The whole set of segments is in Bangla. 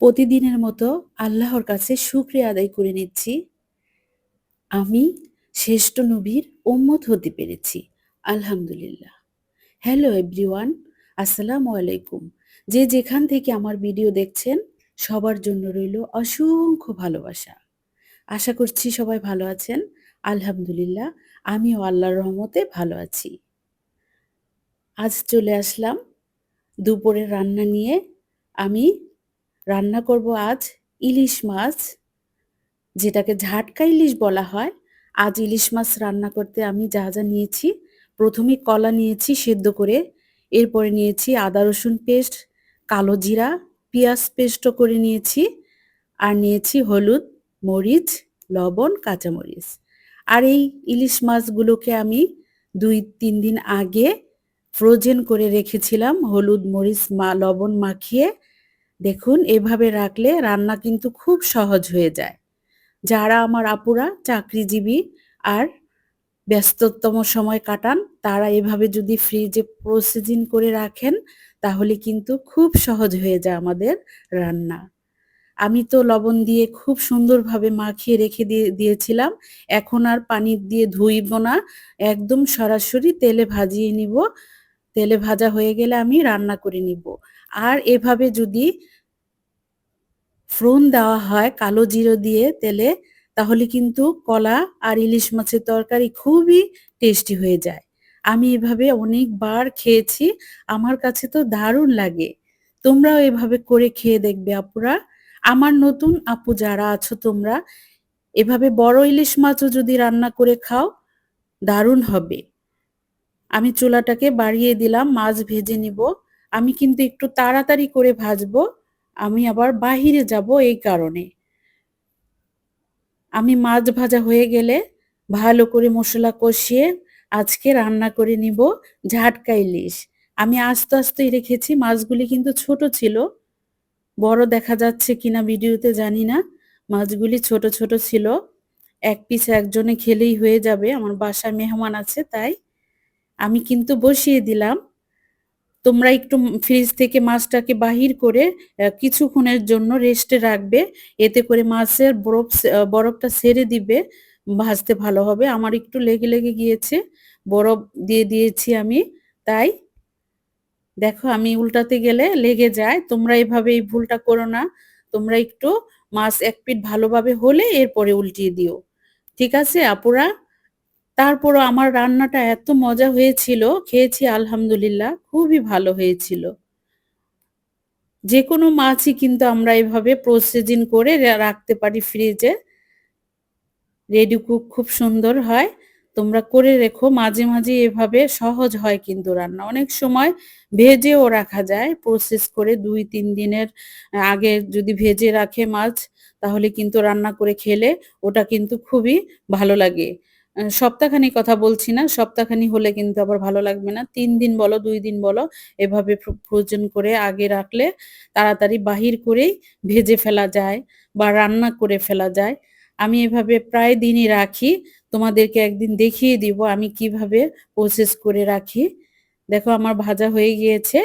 প্রতিদিনের মতো আল্লাহর কাছে শুকরিয়া আদায় করে নিচ্ছি। আমি শ্রেষ্ঠ নবীর উম্মত হতে পেরেছি। আলহামদুলিল্লাহ। হ্যালো এভরিওয়ান, আসসালামু আলাইকুম। যে যেখান থেকে আমার ভিডিও দেখছেন সবার জন্য রইল অসংখ্য ভালোবাসা। আশা করছি সবাই ভালো আছেন। আলহামদুলিল্লাহ, আমিও আল্লাহর রহমতে ভালো আছি। আজ চলে আসলাম দুপুরের রান্না নিয়ে। আমি রান্না করব আজ ইলিশ মাছ, যেটাকে ঝাটকা ইলিশ বলা হয়। আজ ইলিশ মাছ রান্না করতে আমি যা যা নিয়েছি, প্রথমে কলা নিয়েছি সেদ্ধ করে, এরপরে নিয়েছি আদা রসুন পেস্ট, কালো জিরা, পেঁয়াজ পেস্টও করে নিয়েছি, আর নিয়েছি হলুদ, মরিচ, লবণ, কাঁচামরিচ। আর এই ইলিশ মাছগুলোকে আমি ২-৩ দিন আগে ফ্রোজেন করে রেখেছিলাম হলুদ, মরিচ, লবণ মাখিয়ে। দেখুন, এভাবে রাখলে রান্না কিন্তু খুব সহজ হয়ে যায়। যারা আমার আপুরা চাকরিজীবী আর ব্যস্ততম সময় কাটান, তারা এভাবে যদি ফ্রিজে প্রসেসিং করে রাখেন, তাহলে কিন্তু খুব সহজ হয়ে যায় আমাদের রান্না। আমি তো লবণ দিয়ে খুব সুন্দরভাবে মাখিয়ে রেখে দিয়েছিলাম। এখন আর পানি দিয়ে ধুইব না, একদম সরাসরি তেলে ভাজিয়ে নিব। তেলে ভাজা হয়ে গেলে আমি রান্না করে নিব। আর এভাবে যদি ফোড়ন দেওয়া হয় কালো জিরে দিয়ে তেলে, তাহলে কিন্তু কলা আর ইলিশ মাছের তরকারি খুবই টেস্টি হয়ে যায়। আমি এভাবে অনেকবার খেয়েছি, আমার কাছে তো দারুণ লাগে। তোমরাও এভাবে করে খেয়ে দেখবে আপুরা। আমার নতুন আপু যারা আছো তোমরা, এভাবে বড় ইলিশ মাছও যদি রান্না করে খাও, দারুণ হবে। আমি চুলাটাকে বাড়িয়ে দিলাম, মাছ ভেজে নিব। আমি কিন্তু একটু তাড়াতাড়ি করে ভাজবো, আমি আবার বাহিরে যাব এই কারণে। আমি মাছ ভাজা হয়ে গেলে ভালো করে মশলা কষিয়ে আজকে রান্না করে নিব ঝাটকা ইলিশ। আমি আস্তে আস্তেই রেখেছি, মাছগুলি কিন্তু ছোট ছিল। বড় দেখা যাচ্ছে কিনা ভিডিওতে জানি না। মাছগুলি ছোট ছোট ছিল। এক পিস একজনে খেলেই হয়ে যাবে, আমার বাসায় মেহমান আছে তাই। আমি কিন্তু বসিয়ে দিলাম। তোমরা একটু ফ্রিজ থেকে মাছটাকে বাহির করে কিছুক্ষণের জন্য রেস্টে রাখবে। এতে করে মাছের বরফটা ছেড়ে দিবে, ভাজতে ভালো হবে। আমার একটু লেগে লেগে গিয়েছে, বরফ দিয়ে দিয়েছি আমি, তাই। দেখো, আমি উল্টাতে গেলে লেগে যায়। তোমরা এভাবে এই ভুলটা করো না। তোমরা একটু মাছ এক পিঠ ভালোভাবে হলে এরপরে উল্টিয়ে দিও। ঠিক আছে আপুরা? তারপরও আমার রান্নাটা এত মজা হয়েছিল, খেয়েছি আলহামদুলিল্লাহ, খুবই ভালো হয়েছিল। যেকোনো মাছই কিন্তু আমরা এভাবে প্রসেসিং করে রাখতে পারি ফ্রিজে। রেডি কুক খুব সুন্দর হয়। তোমরা করে রেখো, মাঝে মাঝে এভাবে সহজ হয় কিন্তু রান্না। অনেক সময় ভেজেও রাখা যায়, প্রসেস করে ২-৩ দিনের আগে যদি ভেজে রাখে মাছ, তাহলে কিন্তু রান্না করে খেলে ওটা কিন্তু খুবই ভালো লাগে। সপ্তাহখানিক কথা বলছি না, সপ্তাহখানি হলে কিন্তু আবার ভালো লাগবে না। ৩ দিন বলো, ২ দিন বলো, এভাবে ফ্রোজেন করে আগে রাখলে তাড়াতাড়ি বাহির করেই ভেজে ফেলা যায় বা রান্না করে ফেলা যায়। আমি এভাবে প্রায় দিনই রাখি। তোমাদেরকে একদিন দেখিয়ে দিব আমি কিভাবে প্রসেস করে রাখি। দেখো, আমার ভাজা হয়ে গিয়েছে।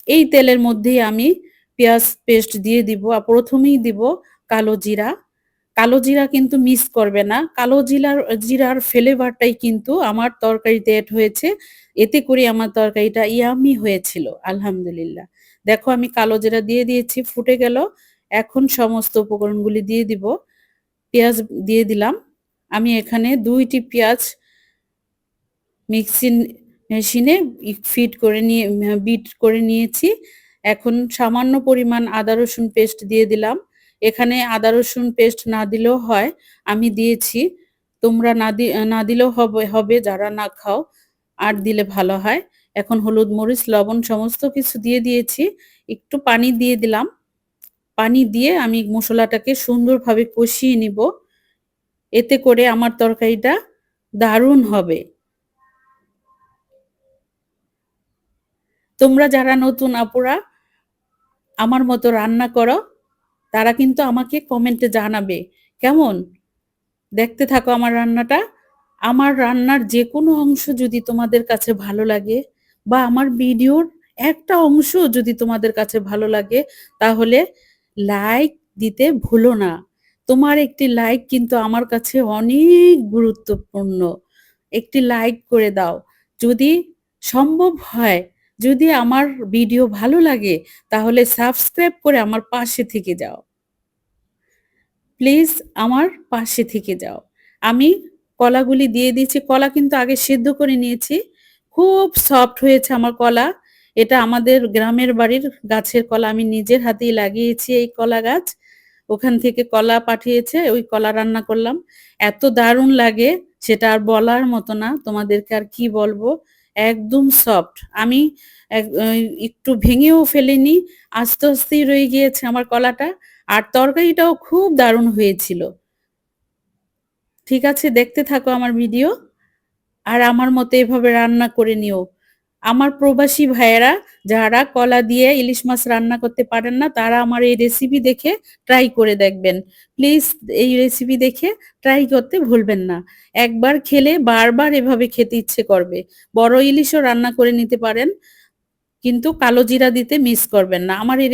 এই তেলের মধ্যেই আমি পেঁয়াজ পেস্ট দিয়ে দিব। আর প্রথমেই দিব কালো জিরা। কালো জিরা কিন্তু মিস করবে না। কালো জিরার ফ্লেভারটাই কিন্তু আমার তরকারিতে এড হয়েছে। এতে করে আমার তরকারিটা ইয়াম্মি হয়েছিল আলহামদুলিল্লাহ। দেখো, আমি কালো জিরা দিয়ে দিয়েছি, ফুটে গেল। এখন সমস্ত উপকরণগুলি দিয়ে দিব। পেঁয়াজ দিয়ে দিলাম। আমি এখানে ২টি পেঁয়াজ মিক্সি মেশিনে ফিট করে নিয়ে বিট করে নিয়েছি। এখন সামান্য পরিমাণ আদা রসুন পেস্ট দিয়ে দিলাম। এখানে আদা রসুন পেস্ট না দিলেও হয়, আমি দিয়েছি। তোমরা না দিলেও হবে যারা না খাও, আর দিলে ভালো হয়। এখন হলুদ, মরিচ, লবণ সমস্ত কিছু দিয়ে দিয়েছি। একটু পানি দিয়ে দিলাম। পানি দিয়ে আমি মসলাটাকে সুন্দরভাবে কষিয়ে নিব। এতে করে আমার তরকারিটা দারুণ হবে। তোমরা যারা নতুন আপুরা আমার মতো রান্না করো, তারা কিন্তু আমাকে কমেন্টে জানাবে। কেমন? দেখতে থাকো আমার রান্নাটা। আমার রান্নার যেকোনো অংশ যদি তোমাদের কাছে ভালো লাগে, বা আমার ভিডিওর একটা অংশ যদি তোমাদের কাছে ভালো লাগে, তাহলে লাইক দিতে ভুলো না। তোমার একটি লাইক কিন্তু আমার কাছে অনেক গুরুত্বপূর্ণ। একটি লাইক করে দাও। যদি সম্ভব হয়, যদি আমার ভিডিও ভালো লাগে তাহলে সাবস্ক্রাইব করে আমার পাশে থেকে যাও। প্লিজ আমার পাশে থেকে যাও। আমি কলাগুলি দিয়ে দিচ্ছি। কলা কিন্তু আগে সেদ্ধ করে নিয়েছি। খুব সফট হয়েছে আমার কলা। এটা আমাদের গ্রামের বাড়ির গাছের কলা। আমি নিজের হাতেই লাগিয়েছি এই কলা গাছ। ওখান থেকে কলা পাঠিয়েছে, ওই কলা রান্না করলাম। এত দারুণ লাগে সেটা আর বলার মতো না। তোমাদেরকে আর কি বলবো? একদম সফট। আমি একটু ভেঙেও ফেলিনি। আস্তে, আস্তেই রয়ে গিয়েছে আমার কলাটা। আর তরকারিটাও খুব দারুণ হয়েছিল। ঠিক আছে, দেখতে থাকো আমার ভিডিও। আর আমার মতো এভাবে রান্না করে নিও। আমার প্রবাসী ভাইয়েরা যারা কলা দিয়ে ইলিশ মাছ রান্না করতে পারেন না, তারা আমার এই রেসিপি দেখে ট্রাই করে দেখবেন। প্লিজ এই রেসিপি দেখে ট্রাই করতে ভুলবেন না। একবার খেলে বারবার এভাবে খেতে ইচ্ছে করবে। বড় ইলিশও রান্না করে নিতে পারেন। কিন্তু কালো জিরা দিতে মিস করবেন না। আমার এই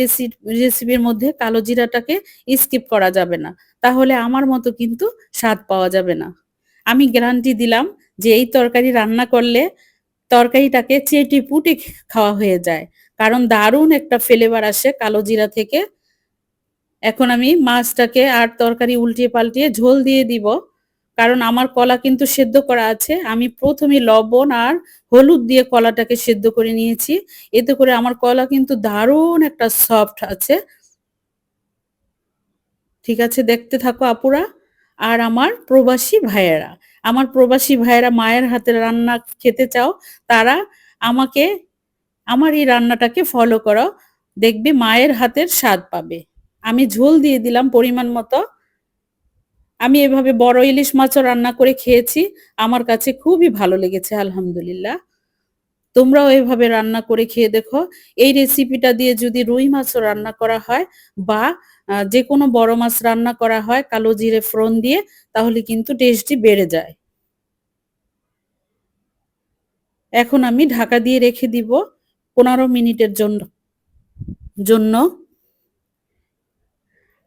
রেসিপির মধ্যে কালো জিরাটাকে স্কিপ করা যাবে না। তাহলে আমার মতো কিন্তু স্বাদ পাওয়া যাবে না। আমি গ্যারান্টি দিলাম যে এই তরকারি রান্না করলে তরকারিটাকে চেটেপুটে খাওয়া হয়ে যায়। কারণ দারুণ একটা ফ্লেভার আসে কালো জিরা থেকে। এখন আমি মাছটাকে আর তরকারি উল্টিয়ে পাল্টিয়ে ঝোল দিয়ে দিব। কারণ আমার কলা কিন্তু সেদ্ধ করা আছে। আমি ১ম এ লবণ আর হলুদ দিয়ে কলাটাকে সেদ্ধ করে নিয়েছি। এতে করে আমার কলা কিন্তু দারুণ একটা সফট আছে। ঠিক আছে, দেখতে থাকো আপুরা। আর আমার প্রবাসী ভাইয়েরা, আমার প্রবাসী ভাইয়েরা মায়ের হাতের রান্না খেতে চাও, তারা আমাকে আমার এই রান্নাটাকে ফলো করো। দেখবে মায়ের হাতের স্বাদ পাবে। আমি ঝোল দিয়ে দিলাম পরিমাণ মতো। আমি এভাবে বড় ইলিশ মাছও রান্না করে খেয়েছি। আমার কাছে খুবই ভালো লেগেছে আলহামদুলিল্লাহ। তোমরাও এভাবে রান্না করে খেয়ে দেখো। এই রেসিপিটা দিয়ে যদি রুই মাছও রান্না করা হয় বা যেকোনো বড় মাছ রান্না করা হয় কালো জিরে ফোড়ন দিয়ে, তাহলে কিন্তু টেস্টই বেড়ে যায়। এখন আমি ঢাকা দিয়ে রেখে দিব ১৫ মিনিটের জন্য।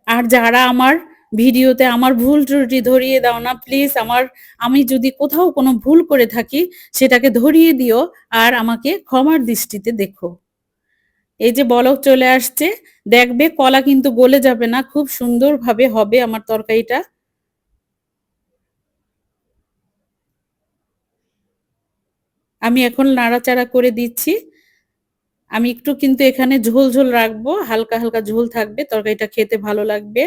আর যারা আমার ভিডিওতে আমার ভুল ত্রুটি ধরিয়ে দাও না প্লিজ। আমি যদি কোথাও কোনো ভুল করে থাকি সেটাকে ধরিয়ে দিও আর আমাকে ক্ষমার দৃষ্টিতে দেখো। এই যে বলক চলে আসছে, দেখবে কলা কিন্তু গলে যাবে না। খুব সুন্দরভাবে হবে আমার তরকারিটা। আমি এখন নাড়াচাড়া করে দিচ্ছি। আমি একটু কিন্তু এখানে ঝোল, ঝোল রাখবো। হালকা, হালকা ঝোল থাকবে। তরকারিটা খেতে ভালো লাগবে।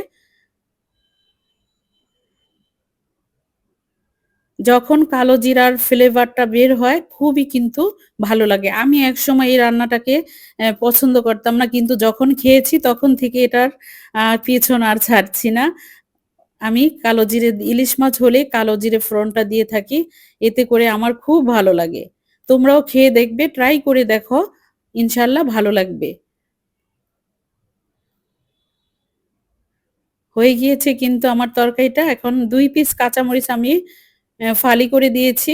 যখন কালো জিরার ফ্লেভারটা বের হয় খুবই কিন্তু ভালো লাগে। আমি একসময় এই রান্নাটাকে পছন্দ করতাম না। কিন্তু যখন খেয়েছি তখন থেকে এটার পিছন আর ছাড়ছি না। আমি কালো জিরে ইলিশ মাছ হলে কালো জিরে ফোড়নটা দিয়ে থাকি। এতে করে আমার খুব ভালো লাগে। তোমরাও খেয়ে দেখবে, ট্রাই করে দেখো। ইনশাআল্লাহ ভালো লাগবে। হয়ে গিয়েছে কিন্তু আমার তরকারিটা। এখন ২ পিস কাঁচামরিচ আমি ফালি করে দিয়েছি।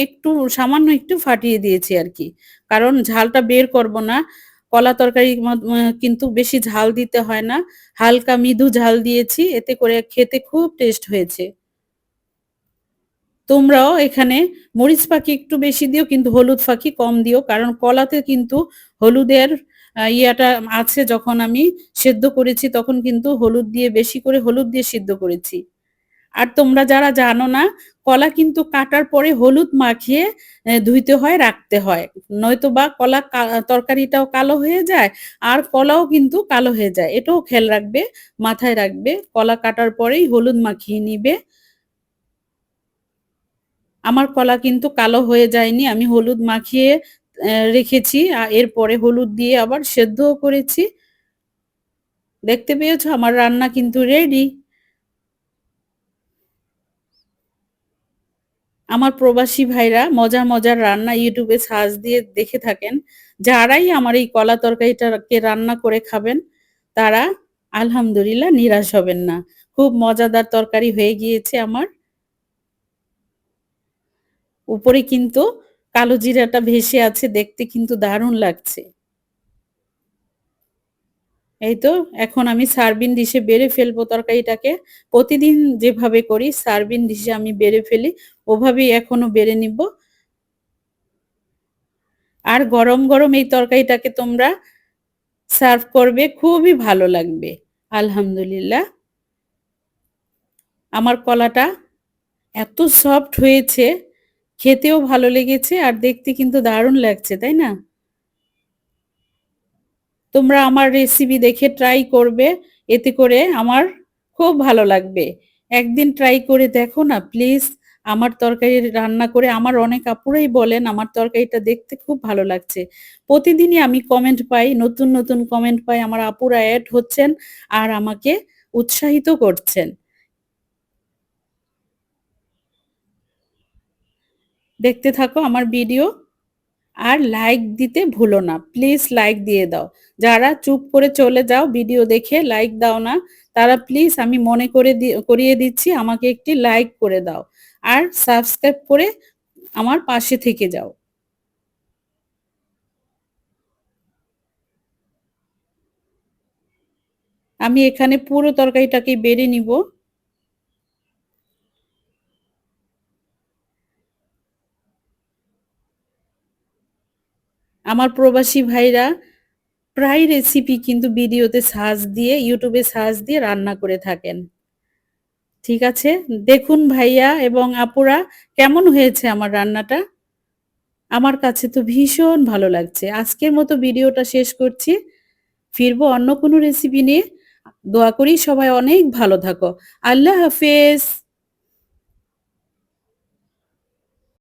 একটু সামান্য একটু ফাটিয়ে দিয়েছি আরকি। কারণ ঝালটা বের করব না। কলা তরকারির কিন্তু বেশি ঝাল দিতে হয় না। হালকা মৃদু ঝাল দিয়েছি। এতে করে খেতে খুব টেস্ট হয়েছে। তোমরাও এখানে মরিচ ফাঁকি একটু বেশি দিও কিন্তু হলুদ ফাঁকি কম দিও। কারণ কলাতে কিন্তু হলুদের ইয়াটা আছে। যখন আমি সেদ্ধ করেছি তখন কিন্তু বেশি করে হলুদ দিয়ে সিদ্ধ করেছি। আর তোমরা যারা জানো না, কলা কিন্তু কাটার পরে হলুদ মাখিয়ে ধুইতে হয়, রাখতে হয়। নয়তোবা তরকারিটাও কালো হয়ে যায়, আর কলাও কিন্তু কালো হয়ে যায়। এটাও খেয়াল রাখবে, মাথায় রাখবে। কলা কাটার পরেই হলুদ মাখিয়ে নিবে। আমার কলা কিন্তু কালো হয়ে যায়নি। আমি হলুদ মাখিয়ে রেখেছি। এরপরে হলুদ দিয়ে আবার সেদ্ধও করেছি। দেখতে পেয়েছো? আমার রান্না কিন্তু রেডি। আমার প্রবাসী ভাইরা মজার, মজার রান্না YouTube এ সার্চ দিয়ে দেখে থাকেন। যারাই আমার এই কলা তরকারিটাকে রান্না করে খাবেন, তারা আলহামদুলিল্লাহ নিরাশ হবেন না। খুব মজাদার তরকারি হয়ে গিয়েছে আমার। উপরে কিন্তু কালো জিরাটা ভেসে আছে, দেখতে কিন্তু দারুণ লাগছে। এই তো এখন আমি সার্ভিং ডিশে বেড়ে ফেলবো তরকারিটাকে। প্রতিদিন যেভাবে করি সার্ভিং ডিশে আমি বেড়ে ফেলি, ওভাবেই এখনো বেড়ে নিব। আর গরম, গরম এই তরকারিটাকে তোমরা সার্ভ করবে, খুবই ভালো লাগবে। আলহামদুলিল্লাহ। আমার কলাটা এত সফট হয়েছে, খেতেও ভালো লেগেছে আর দেখতে কিন্তু দারুণ লাগছে, তাই না? তোমরা আমার রেসিপি দেখে ট্রাই করবে, এতে করে আমার খুব ভালো লাগবে। একদিন ট্রাই করে দেখো না প্লিজ। আমার তরকারি রান্না করে আমার অনেক আপুরাই বলেন আমার তরকারিটা দেখতে খুব ভালো লাগছে। প্রতিদিনই আমি কমেন্ট পাই, নতুন, নতুন কমেন্ট পাই। আমার আপুরা এড হচ্ছেন আর আমাকে উৎসাহিত করছেন। দেখতে থাকো আমার ভিডিও। আর লাইক দিতে ভুলো না। প্লিজ লাইক দিয়ে দাও। যারা চুপ করে চলে যাও ভিডিও দেখে লাইক দাও না, তারা প্লিজ আমি মনে করে করিয়ে দিচ্ছি আমাকে একটি লাইক করে দাও। আর সাবস্ক্রাইব করে আমার পাশে থেকে যাও। আমি এখানে পুরো তরকারিটাকে বেড়ে নিব। আমার প্রবাসী ভাইরা প্রায় রেসিপি কিন্তু ভিডিওতে সার্চ দিয়ে ইউটিউবে সার্চ দিয়ে রান্না করে থাকেন। ঠিক আছে? দেখুন ভাইয়া এবং আপুরা কেমন হয়েছে আমার রান্নাটা? আমার কাছে তো ভীষণ ভালো লাগছে। আজকের মতো ভিডিওটা শেষ করছি। ফিরবো অন্য কোনো রেসিপি নিয়ে। দোয়া করি সবাই অনেক ভালো থাকো। আল্লাহ হাফেজ।